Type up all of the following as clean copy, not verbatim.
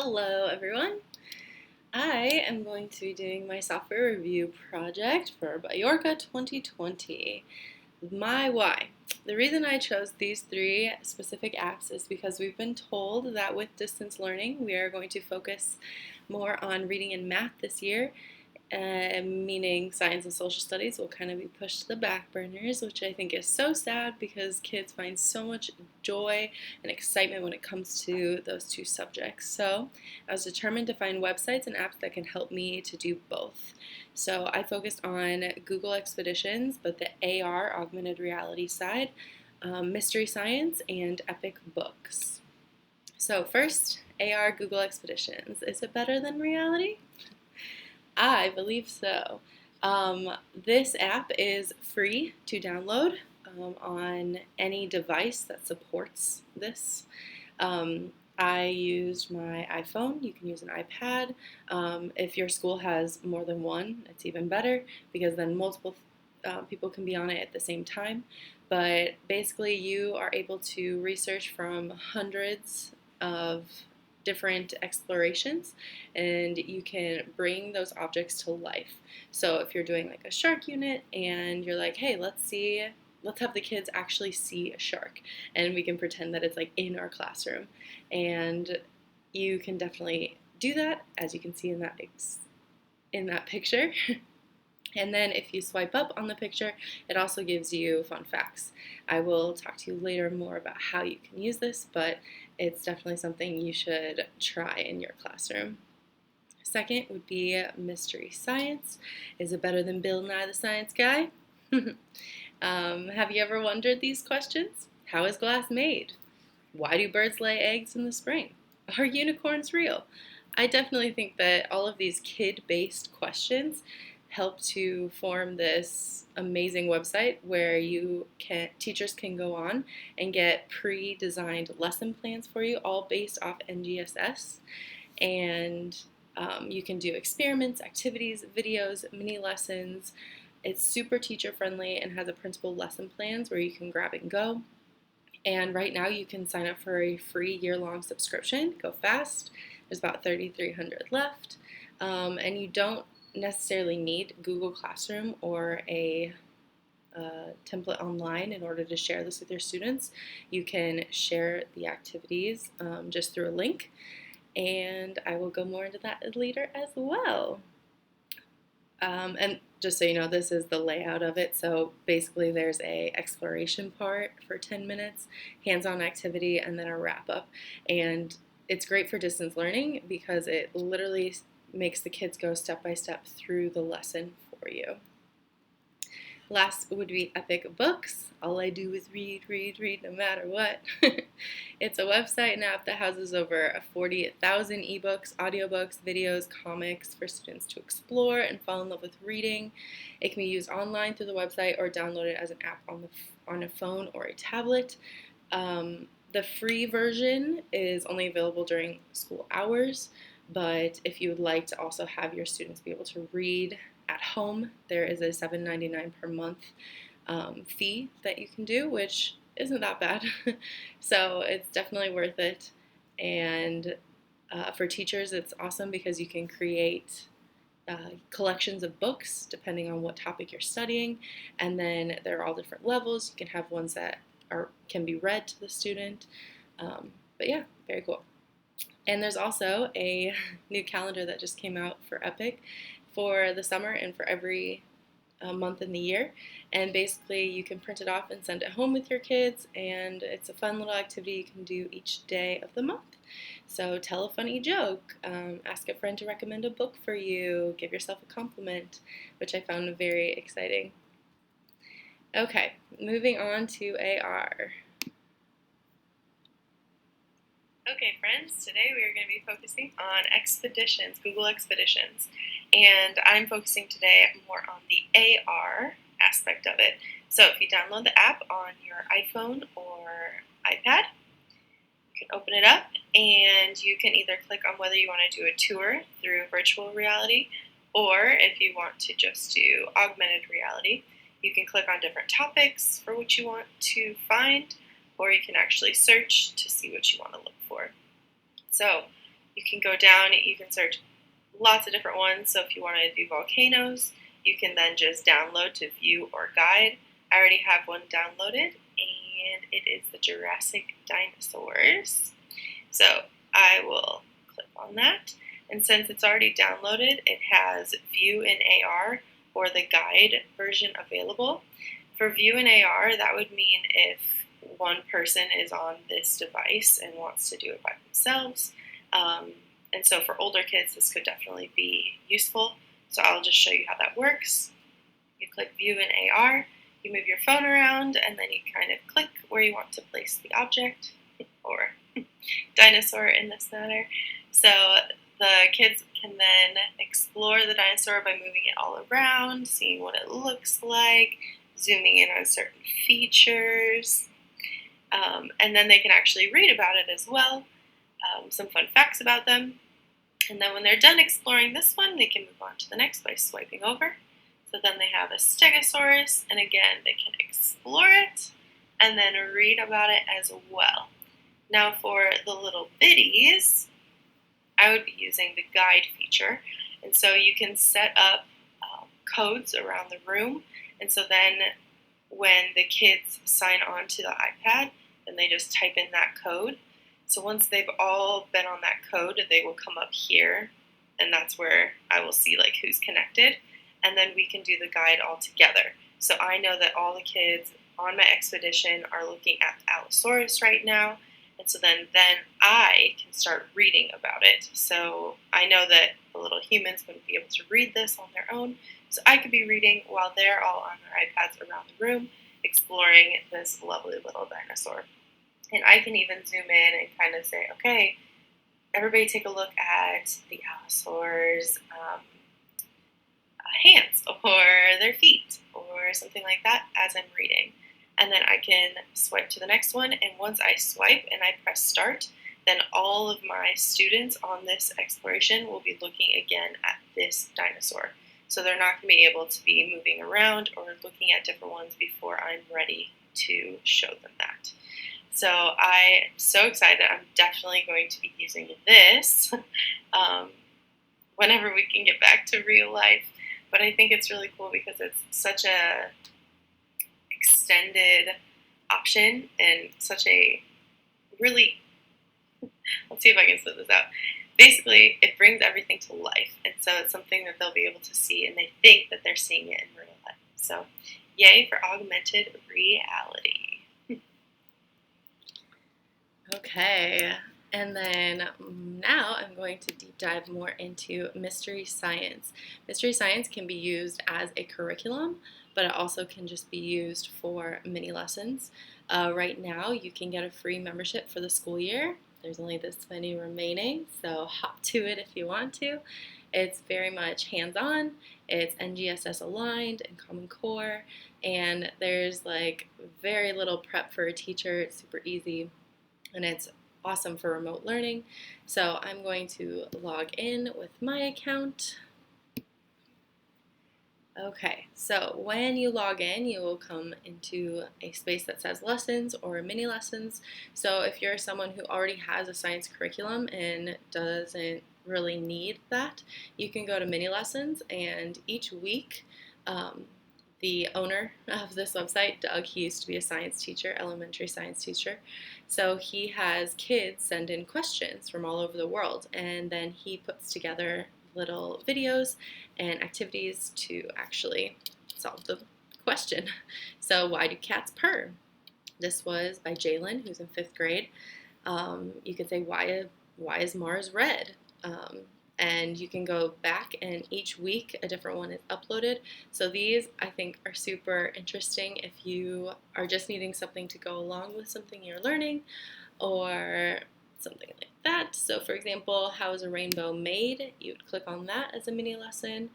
Hello everyone. I am going to be doing my software review project for Bajorka 2020. My why. The reason I chose these three specific apps is because we've been told that with distance learning we are going to focus more on reading and math this year, meaning science and social studies will kind of be pushed to the back burners, which I think is so sad because kids find so much joy and excitement when it comes to those two subjects. So I was determined to find websites and apps that can help me to do both. So I focused on Google Expeditions, but the AR, augmented reality side, Mystery Science, and Epic Books. So first, AR Google Expeditions. Is it better than reality? I believe so. This app is free to download on any device that supports this. I used my iPhone. You can use an iPad. If your school has more than one, it's even better because then multiple people can be on it at the same time. But basically, you are able to research from hundreds of different explorations and you can bring those objects to life. So if you're doing like a shark unit and you're like, hey, let's have the kids actually see a shark and we can pretend that it's like in our classroom. And you can definitely do that, as you can see in that picture. And then if you swipe up on the picture, it also gives you fun facts. I will talk to you later more about how you can use this, but it's definitely something you should try in your classroom. Second would be Mystery Science. Is it better than Bill Nye the Science Guy? Have you ever wondered these questions? How is glass made? Why do birds lay eggs in the spring? Are unicorns real? I definitely think that all of these kid-based questions help to form this amazing website where teachers can go on and get pre-designed lesson plans for you, all based off NGSS. And you can do experiments, activities, videos, mini lessons. It's super teacher friendly and has a printable lesson plans where you can grab and go. And right now you can sign up for a free year-long subscription. Go fast. There's about 3,300 left. And you don't necessarily need Google Classroom or a template online in order to share this with your students. You can share the activities just through a link, and I will go more into that later as well. And just so you know, this is the layout of it. So basically there's a exploration part for 10 minutes, hands-on activity, and then a wrap-up. And it's great for distance learning because it literally makes the kids go step by step through the lesson for you. Last would be Epic Books. All I do is read no matter what. It's a website and app that houses over 40,000 ebooks, audiobooks, videos, comics for students to explore and fall in love with reading. It can be used online through the website or downloaded as an app on a phone or a tablet. The free version is only available during school hours, but if you would like to also have your students be able to read at home, there is a $7.99 per month fee that you can do, which isn't that bad. So it's definitely worth it. And for teachers, it's awesome because you can create collections of books depending on what topic you're studying, and then there are all different levels. You can have ones that can be read to the student. But yeah, very cool. And there's also a new calendar that just came out for Epic for the summer and for every month in the year. And basically you can print it off and send it home with your kids, and it's a fun little activity you can do each day of the month. So tell a funny joke, ask a friend to recommend a book for you, give yourself a compliment, which I found very exciting. Okay, moving on to AR. Okay, friends, today we are going to be focusing on Expeditions, Google Expeditions, and I'm focusing today more on the AR aspect of it. So if you download the app on your iPhone or iPad, you can open it up and you can either click on whether you want to do a tour through virtual reality, or if you want to just do augmented reality, you can click on different topics for what you want to find, or you can actually search to see what you want to look for. So You can go down, you can search lots of different ones. So if you want to do volcanoes, you can then just download to view or guide. I already have one downloaded, and it is the Jurassic dinosaurs. So I will click on that. And since it's already downloaded, it has view in AR or the guide version available. For view in AR, that would mean if one person is on this device and wants to do it by themselves. And so for older kids, this could definitely be useful. So I'll just show you how that works. You click view in AR, you move your phone around, and then you kind of click where you want to place the object, or dinosaur in this matter. So the kids can then explore the dinosaur by moving it all around, seeing what it looks like, zooming in on certain features, and then they can actually read about it as well, some fun facts about them. And then when they're done exploring this one, they can move on to the next by swiping over. So then they have a Stegosaurus, and again, they can explore it and then read about it as well. Now for the little bitties, I would be using the guide feature. And so you can set up codes around the room. And so then when the kids sign on to the iPad, then they just type in that code. So once they've all been on that code, they will come up here, and that's where I will see like who's connected. And then we can do the guide all together. So I know that all the kids on my expedition are looking at the Allosaurus right now. And so then I can start reading about it. So I know that the little humans wouldn't be able to read this on their own. So I could be reading while they're all on their iPads around the room, exploring this lovely little dinosaur. And I can even zoom in and kind of say, okay, everybody take a look at the Allosaur's hands or their feet or something like that as I'm reading. And then I can swipe to the next one, and once I swipe and I press start, then all of my students on this exploration will be looking again at this dinosaur. So they're not going to be able to be moving around or looking at different ones before I'm ready to show them that. So I am so excited. I'm definitely going to be using this whenever we can get back to real life. But I think it's really cool because it's such a extended option and such a really, let's see if I can split this out. Basically, it brings everything to life. And so it's something that they'll be able to see, and they think that they're seeing it in real life. So yay for augmented reality. Okay, and then now I'm going to deep dive more into Mystery Science. Mystery Science can be used as a curriculum, but it also can just be used for mini lessons. Right now, you can get a free membership for the school year. There's only this many remaining, so hop to it if you want to. It's very much hands-on, it's NGSS aligned and Common Core, and there's like very little prep for a teacher. It's super easy. And it's awesome for remote learning. So I'm going to log in with my account. Okay, so when you log in, you will come into a space that says lessons or mini lessons. So if you're someone who already has a science curriculum and doesn't really need that, you can go to mini lessons, and each week the owner of this website, Doug, he used to be a science teacher, elementary science teacher. So he has kids send in questions from all over the world, and then he puts together little videos and activities to actually solve the question. So why do cats purr? This was by Jalen, who's in 5th grade. You could say, why is Mars red? And you can go back, and each week a different one is uploaded. So these, I think, are super interesting if you are just needing something to go along with something you're learning or something like that. So for example, how is a rainbow made? You would click on that as a mini lesson.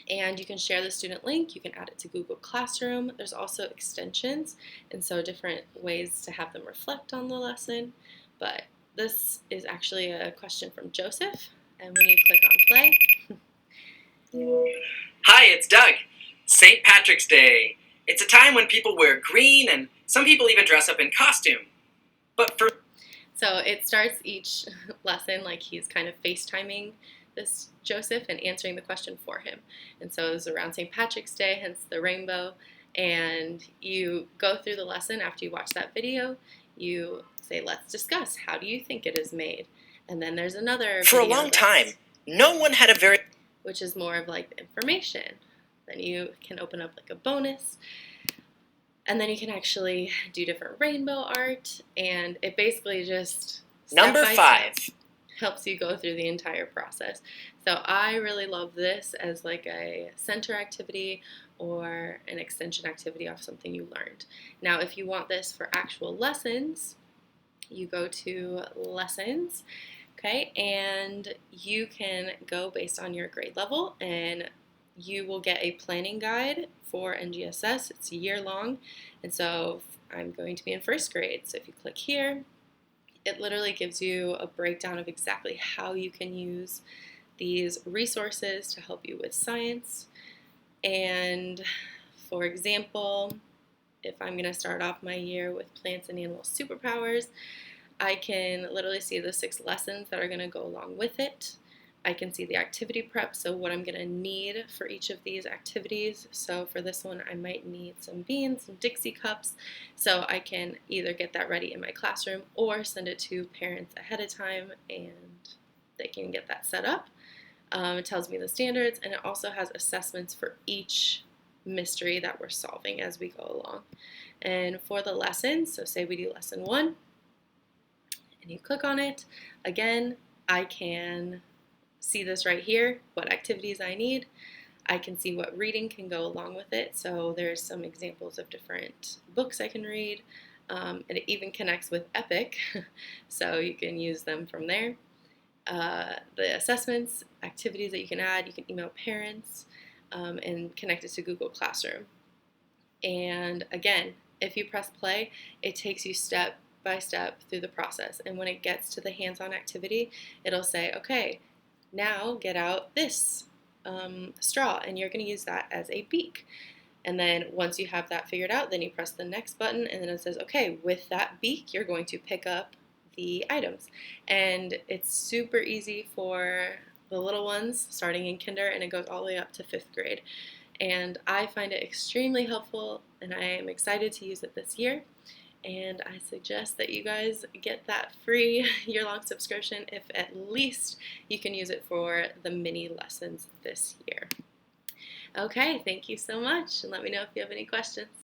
And you can share the student link. You can add it to Google Classroom. There's also extensions, and so different ways to have them reflect on the lesson. But this is actually a question from Joseph. And when you click on play. Hi, it's Doug. St. Patrick's Day. It's a time when people wear green, and some people even dress up in costume. But for... So it starts each lesson like he's kind of FaceTiming this Joseph and answering the question for him. And so it was around St. Patrick's Day, hence the rainbow. And you go through the lesson after you watch that video. You say, let's discuss. How do you think it is made? And then there's another For a video long time, no one had a very... which is more of like the information. Then you can open up like a bonus. And then you can actually do different rainbow art. And it basically just Number 5. helps you go through the entire process. So I really love this as like a center activity or an extension activity off something you learned. Now, if you want this for actual lessons, you go to lessons, okay, and you can go based on your grade level, and you will get a planning guide for NGSS. It's a year long, and so I'm going to be in first grade. So if you click here, it literally gives you a breakdown of exactly how you can use these resources to help you with science. And for example, if I'm going to start off my year with plants and animal superpowers, I can literally see the 6 lessons that are going to go along with it. I can see the activity prep, so what I'm going to need for each of these activities. So for this one, I might need some beans, some Dixie cups, so I can either get that ready in my classroom or send it to parents ahead of time and they can get that set up. It tells me the standards, and it also has assessments for each mystery that we're solving as we go along. And for the lessons, so say we do lesson 1, and you click on it, again, I can see this right here, what activities I need. I can see what reading can go along with it. So there's some examples of different books I can read. And it even connects with Epic, so you can use them from there. The assessments, activities that you can add, you can email parents and connect it to Google Classroom. And again, if you press play, it takes you step by step through the process. And when it gets to the hands-on activity, it'll say, okay, now get out this straw, and you're going to use that as a beak. And then once you have that figured out, then you press the next button, and then it says, okay, with that beak, you're going to pick up the items. And it's super easy for the little ones starting in kinder, and it goes all the way up to 5th grade. And I find it extremely helpful, and I am excited to use it this year. And I suggest that you guys get that free year-long subscription if at least you can use it for the mini lessons this year. Okay, thank you so much, and let me know if you have any questions.